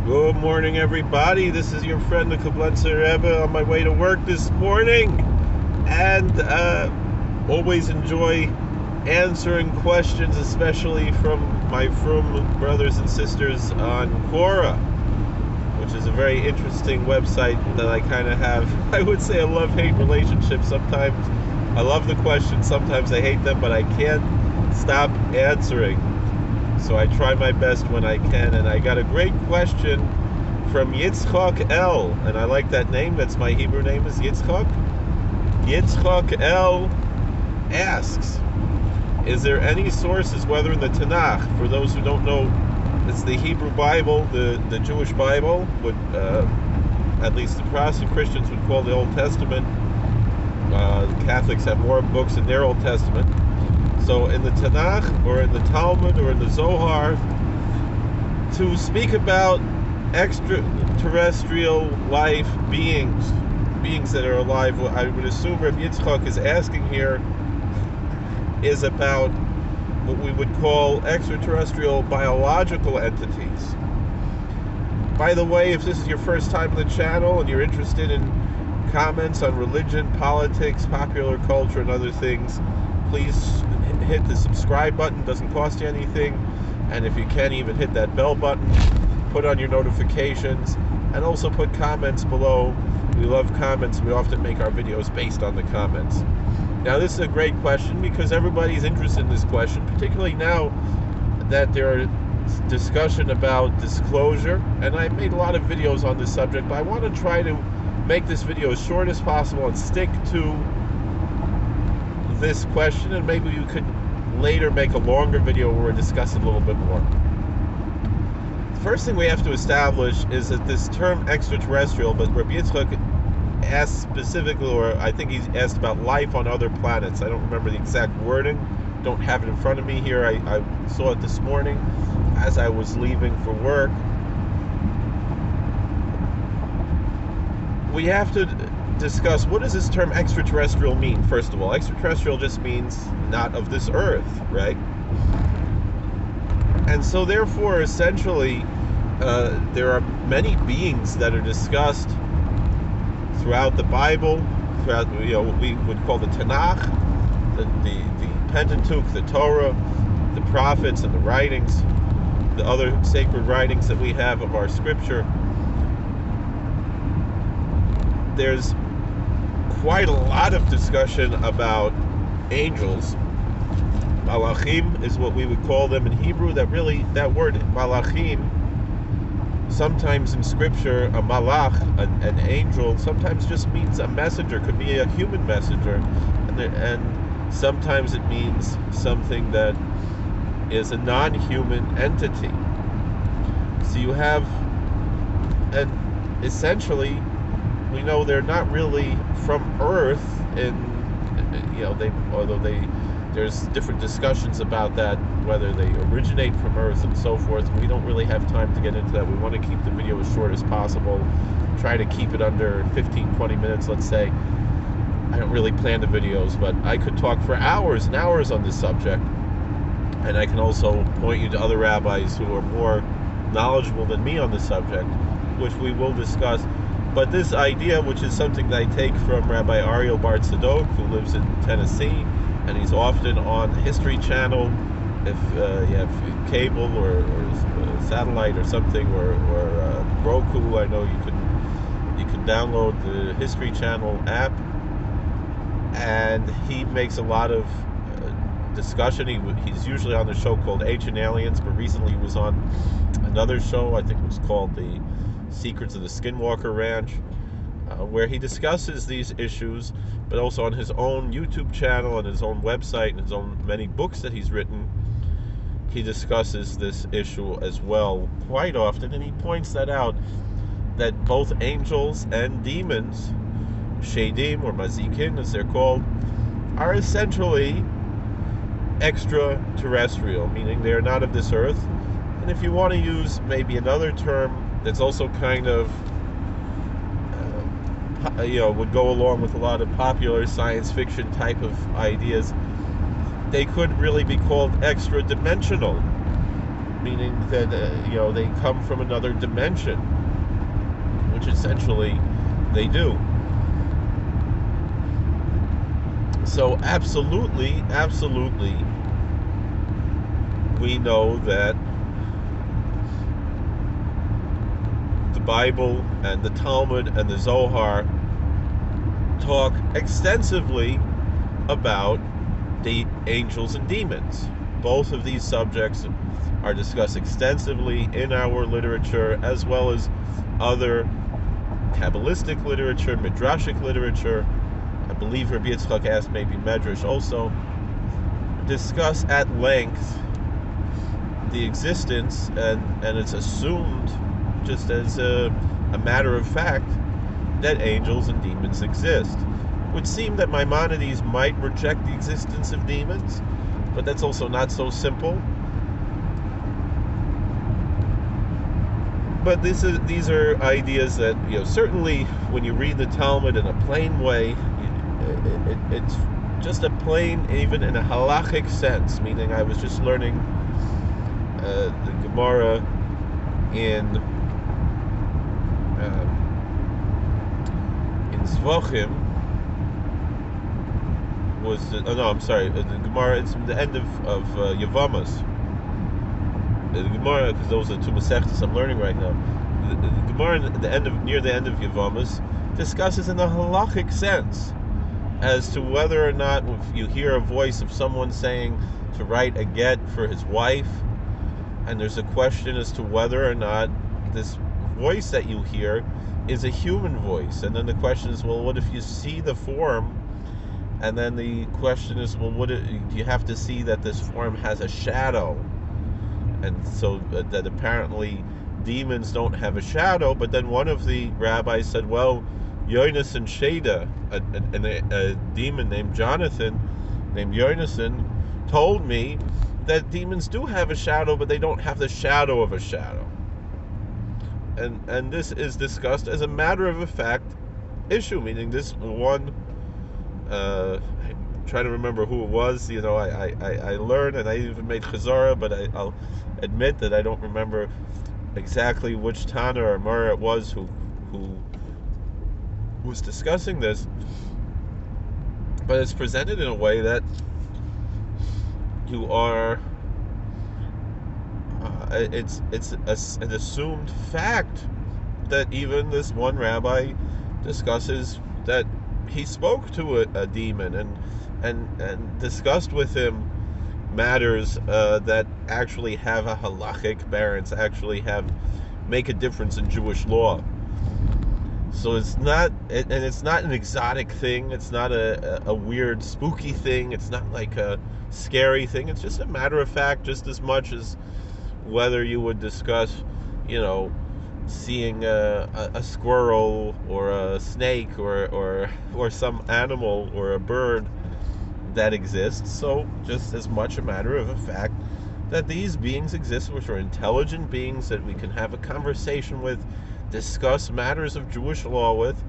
Good morning, everybody. This is your friend, the Koblenzer Rebbe, on my way to work this morning. And always enjoy answering questions, especially from my frum brothers and sisters on Quora, which is a very interesting website that I kind of have, I would say, a love-hate relationship. Sometimes I love the questions, sometimes I hate them, but I can't stop answering. So I try my best when I can, and I got a great question from Yitzchak L, and I like that name. That's my Hebrew name, is Yitzchak. Yitzchak L asks, is there any sources, whether in the Tanakh, for those who don't know, it's the Hebrew Bible, the Jewish Bible, would at least the Protestant Christians would call the Old Testament. The Catholics have more books in their Old Testament. So in the Tanakh, or in the Talmud, or in the Zohar, to speak about extraterrestrial life beings that are alive, I would assume Rabbi Yitzchak is asking here, is about what we would call extraterrestrial biological entities. By the way, if this is your first time on the channel and you're interested in comments on religion, politics, popular culture, and other things, please hit the subscribe button. Doesn't cost you anything, and if you can, even hit that bell button, put on your notifications, and also put comments below. We love comments. We often make our videos based on the comments. Now, this is a great question because everybody's interested in this question, particularly now that there are discussion about disclosure, and I made a lot of videos on this subject, but I want to try to make this video as short as possible and stick to this question, and maybe you could later make a longer video where we discuss it a little bit more. The first thing we have to establish is that this term extraterrestrial, but Rabbi Yitzchak asked specifically, or I think he's asked about life on other planets. I don't remember the exact wording, don't have it in front of me here. I saw it this morning as I was leaving for work. We have to discuss, what does this term extraterrestrial mean? First of all, extraterrestrial just means not of this earth, right? And so therefore, essentially, there are many beings that are discussed throughout the Bible, throughout, what we would call the Tanakh, the Pentateuch, the Torah, the prophets and the writings, the other sacred writings that we have of our scripture. There's quite a lot of discussion about angels. Malachim is what we would call them in Hebrew. That word malachim, sometimes in scripture, a malach, an angel, sometimes just means a messenger, could be a human messenger, and sometimes it means something that is a non-human entity. So you have, and essentially, we know they're not really from Earth, there's different discussions about that, whether they originate from Earth and so forth. We don't really have time to get into that. We want to keep the video as short as possible, try to keep it under 15-20 minutes, let's say. I don't really plan the videos, but I could talk for hours and hours on this subject, and I can also point you to other rabbis who are more knowledgeable than me on the subject, which we will discuss. But this idea, which is something that I take from Rabbi Ariel Bar Tzadok, who lives in Tennessee, and he's often on the History Channel, if you have cable or satellite or something, or Roku. I know you can download the History Channel app, and he makes a lot of discussion. He's usually on the show called Ancient Aliens, but recently he was on another show, I think it was called The Secrets of the Skinwalker Ranch, where he discusses these issues, but also on his own YouTube channel and his own website and his own many books that he's written, he discusses this issue as well quite often, and he points that out, that both angels and demons, Shadim or Mazikin as they're called, are essentially extraterrestrial, meaning they are not of this earth. And if you want to use maybe another term that's also kind of would go along with a lot of popular science fiction type of ideas, they could really be called extra-dimensional. meaning that they come from another dimension, which essentially they do. So absolutely, we know that the Bible and the Talmud and the Zohar talk extensively about the angels and demons. Both of these subjects are discussed extensively in our literature, as well as other Kabbalistic literature, Midrashic literature. I believe Rabbi Yitzchak asked maybe Medrash also, discuss at length the existence, and it's assumed, just as a matter of fact, that angels and demons exist. It would seem that Maimonides might reject the existence of demons, but that's also not so simple. But these are ideas that, certainly when you read the Talmud in a plain way, it's just a plain, even in a halachic sense, meaning I was just learning the Gemara in Zvachim. The Gemara, it's from the end of Yavamas. The Gemara, because those are two Masechtas I'm learning right now. The Gemara near the end of Yavamas discusses in a halachic sense as to whether or not, if you hear a voice of someone saying to write a get for his wife, and there's a question as to whether or not this voice that you hear is a human voice. And then the question is, well, what if you see the form? And then the question is, well, do you have to see that this form has a shadow? And so that apparently demons don't have a shadow. But then one of the rabbis said, well, Yonasan Sheda, a demon named Jonathan, named Yonasan, told me that demons do have a shadow, but they don't have the shadow of a shadow. And this is discussed as a matter of fact issue, meaning this one, I'm trying to remember who it was. I learned, and I even made chazara, but I'll admit that I don't remember exactly which Tana or Mara it was who was discussing this. But it's presented in a way that you are. It's an assumed fact that even this one rabbi discusses that he spoke to a demon and discussed with him matters that actually have a halachic bearance, actually make a difference in Jewish law. So it's not an exotic thing. It's not a weird, spooky thing. It's not like a scary thing. It's just a matter of fact, just as much as whether you would discuss, seeing a squirrel or a snake or some animal or a bird that exists. So just as much a matter of a fact that these beings exist, which are intelligent beings that we can have a conversation with, discuss matters of Jewish law with,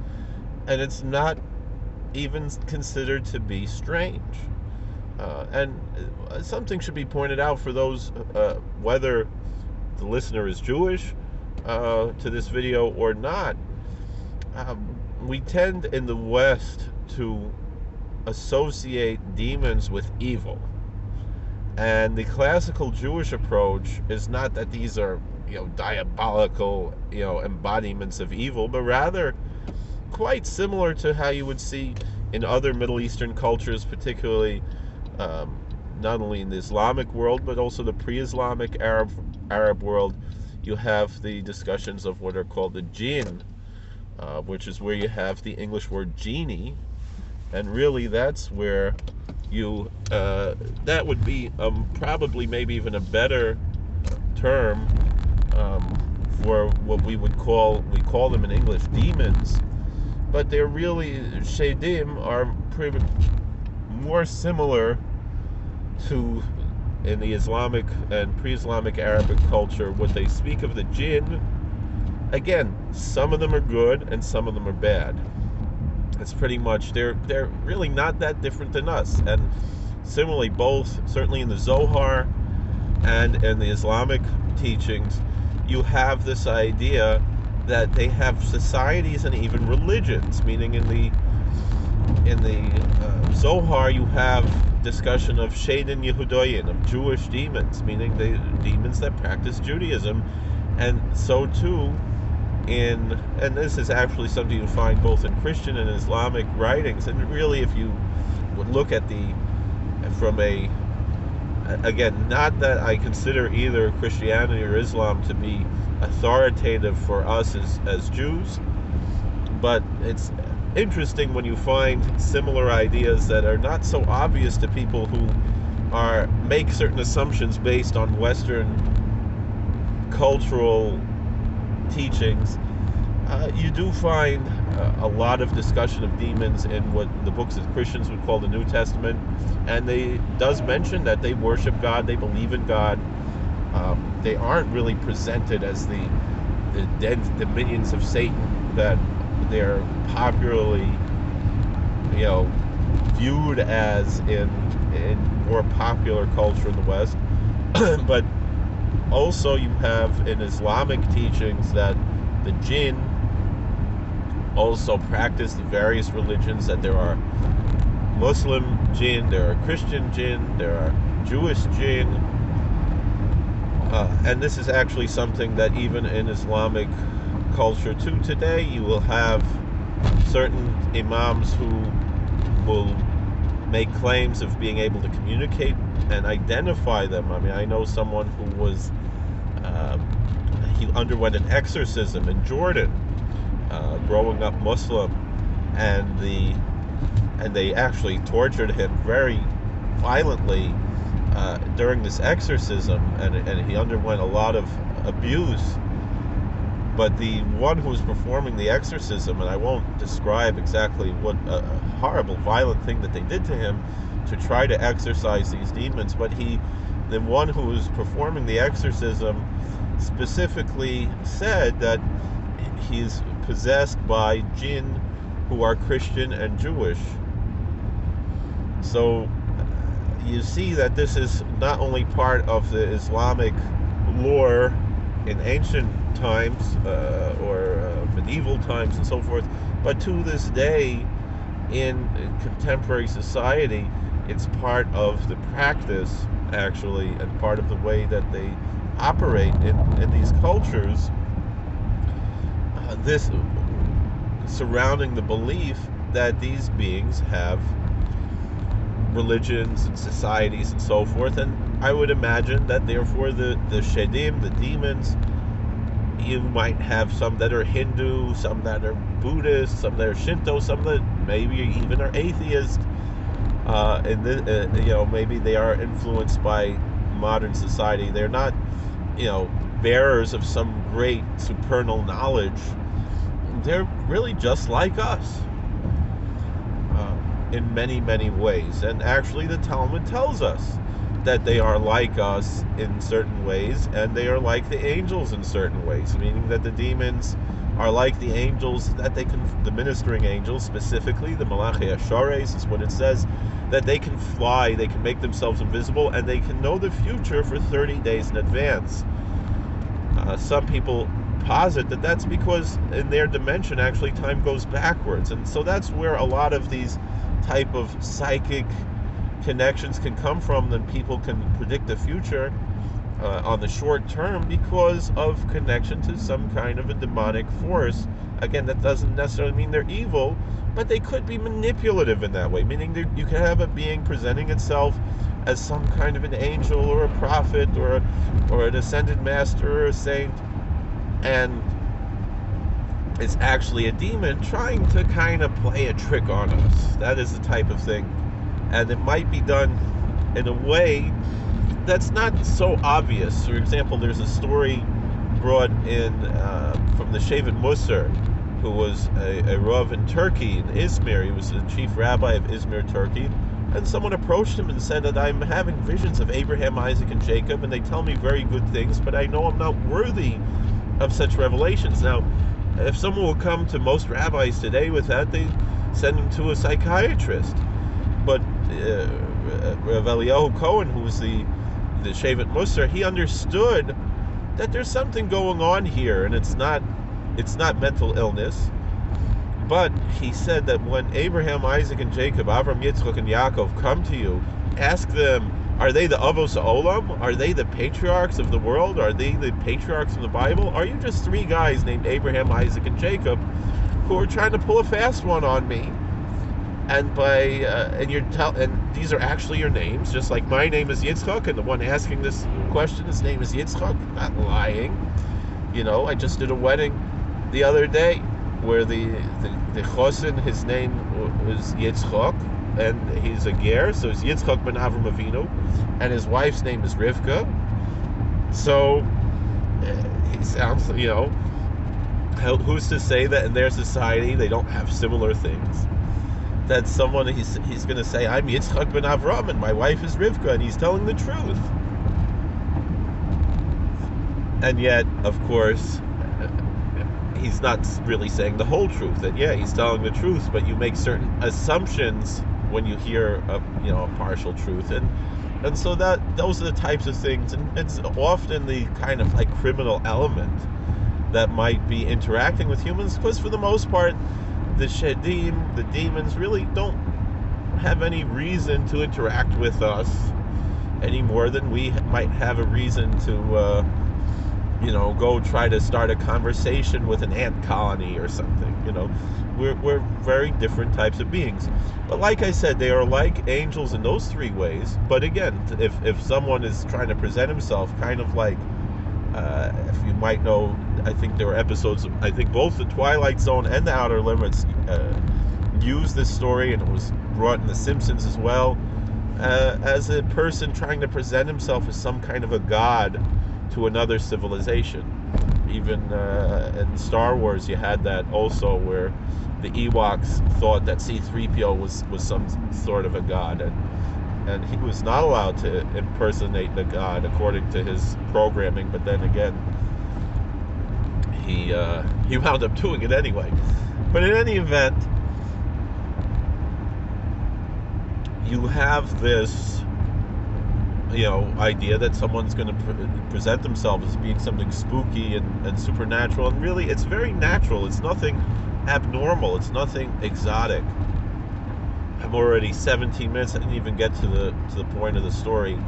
and it's not even considered to be strange. And something should be pointed out for those, whether the listener is Jewish to this video or not. We tend in the West to associate demons with evil. And the classical Jewish approach is not that these are, diabolical, embodiments of evil, but rather quite similar to how you would see in other Middle Eastern cultures, particularly not only in the Islamic world, but also the pre-Islamic Arab world. You have the discussions of what are called the jinn, which is where you have the English word genie, and really that's where you that would be probably maybe even a better term for what we call them in English demons, but they're really, shedim are more similar to, in the Islamic and pre-Islamic Arabic culture, what they speak of the jinn. Again, some of them are good and some of them are bad. It's pretty much, they're really not that different than us. And similarly, both, certainly in the Zohar And in the Islamic teachings, you have this idea that they have societies and even religions. Meaning, in the Zohar, you have discussion of Shaitan Yehudoyin, of Jewish demons, meaning the demons that practice Judaism, and so too and this is actually something you find both in Christian and Islamic writings. And really, if you would look at from a, again, not that I consider either Christianity or Islam to be authoritative for us as Jews, but it's interesting when you find similar ideas that are not so obvious to people who make certain assumptions based on Western cultural teachings. You do find a lot of discussion of demons in what the books that Christians would call the New Testament, and they does mention that they worship God, they believe in God. They aren't really presented as the dead dominions of Satan that they're popularly, viewed as in more popular culture in the West. But also you have in Islamic teachings that the jinn also practice the various religions, that there are Muslim jinn, there are Christian jinn, there are Jewish jinn, and this is actually something that even in Islamic culture too today, you will have certain imams who will make claims of being able to communicate and identify them. I mean, I know someone who was he underwent an exorcism in Jordan, growing up Muslim, and they actually tortured him very violently during this exorcism, and he underwent a lot of abuse. But the one who was performing the exorcism, and I won't describe exactly what a horrible, violent thing that they did to him to try to exorcise these demons, but the one who was performing the exorcism specifically said that he's possessed by jinn who are Christian and Jewish. So you see that this is not only part of the Islamic lore in ancient times or medieval times and so forth, but to this day in contemporary society, it's part of the practice, actually, and part of the way that they operate in these cultures. This surrounding the belief that these beings have religions and societies and so forth, and I would imagine that therefore the Shedim, the demons, you might have some that are Hindu, some that are Buddhist, some that are Shinto, some that maybe even are atheist, and maybe they are influenced by modern society. They're not, bearers of some great supernal knowledge. They're really just like us in many, many ways. And actually the Talmud tells us that they are like us in certain ways, and they are like the angels in certain ways, meaning that the demons are like the angels, that the ministering angels, specifically the Malachi Ashares is what it says, that they can fly, they can make themselves invisible, and they can know the future for 30 days in advance. Some people posit that that's because in their dimension, actually, time goes backwards. And so that's where a lot of these type of psychic connections can come from, that people can predict the future on the short term because of connection to some kind of a demonic force. Again, that doesn't necessarily mean they're evil, but they could be manipulative in that way, meaning that you can have a being presenting itself as some kind of an angel or a prophet or an ascended master or a saint, and it's actually a demon trying to kind of play a trick on us. That is the type of thing. And it might be done in a way that's not so obvious. For example, there's a story brought in from the Shevet Musar, who was a Rav in Turkey, in Izmir. He was the chief rabbi of Izmir, Turkey. And someone approached him and said that I'm having visions of Abraham, Isaac, and Jacob, and they tell me very good things, but I know I'm not worthy of such revelations. Now, if someone will come to most rabbis today with that, they send him to a psychiatrist. But Rav Eliyahu Cohen, who was the Shevet Musar, he understood that there's something going on here, and it's not mental illness. But he said that when Abraham, Isaac, and Jacob, Avram, Yitzchak, and Yaakov come to you, ask them, are they the Avos Olam? Are they the patriarchs of the world? Are they the patriarchs of the Bible? Are you just three guys named Abraham, Isaac, and Jacob who are trying to pull a fast one on me? And and these are actually your names, just like my name is Yitzchak, and the one asking this question, his name is Yitzchak. Not lying. I just did a wedding the other day where the chosin, his name was Yitzchak, and he's a ger, so it's Yitzchak ben Avram Avinu, and his wife's name is Rivka. So he sounds, who's to say that in their society they don't have similar things? That someone, he's going to say, I'm Yitzchak ben Avram and my wife is Rivka, and he's telling the truth. And yet, of course, he's not really saying the whole truth. And yeah, he's telling the truth, but you make certain assumptions when you hear a partial truth. And so those are the types of things, and it's often the kind of like criminal element that might be interacting with humans, because for the most part, the Shedim, the demons, really don't have any reason to interact with us any more than we might have a reason to, go try to start a conversation with an ant colony or something. We're very different types of beings. But like I said, they are like angels in those three ways. But again, if someone is trying to present himself kind of like, if you might know, I think there were episodes, I think both the Twilight Zone and the Outer Limits used this story, and it was brought in The Simpsons as well, as a person trying to present himself as some kind of a god to another civilization. Even in Star Wars, you had that also, where the Ewoks thought that C-3PO was some sort of a god, and he was not allowed to impersonate the god according to his programming, but then again, he wound up doing it anyway. But in any event, you have this idea that someone's going to present themselves as being something spooky and supernatural, and really it's very natural. It's nothing abnormal, it's nothing exotic. I'm already 17 minutes. I didn't even get to the point of the story.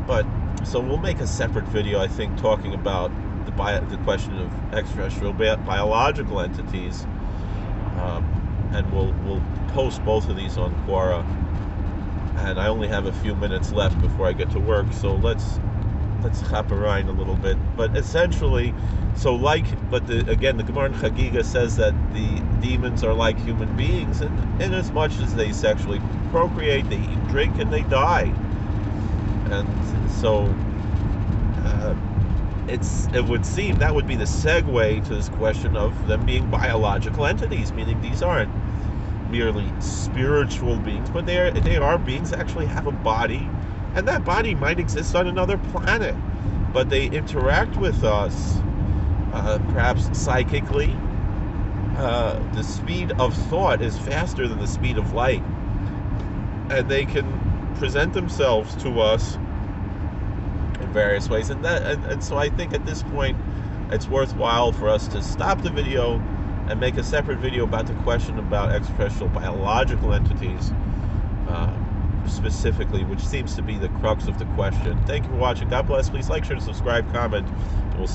But so we'll make a separate video, I think, talking about the question of extraterrestrial biological entities, and we'll post both of these on Quora. And I only have a few minutes left before I get to work, so let's hop around a little bit. But essentially, the Gemara in Chagiga says that the demons are like human beings, and in as much as they sexually procreate, they eat, drink, and they die. And so it would seem that would be the segue to this question of them being biological entities, meaning these aren't merely spiritual beings, but they are beings that actually have a body, and that body might exist on another planet, but they interact with us, perhaps psychically. The speed of thought is faster than the speed of light, and they can present themselves to us in various ways, and so I think at this point it's worthwhile for us to stop the video and make a separate video about the question about extraterrestrial biological entities, specifically, which seems to be the crux of the question. Thank you for watching. God bless. Please like, share, and subscribe, comment, and we'll see you.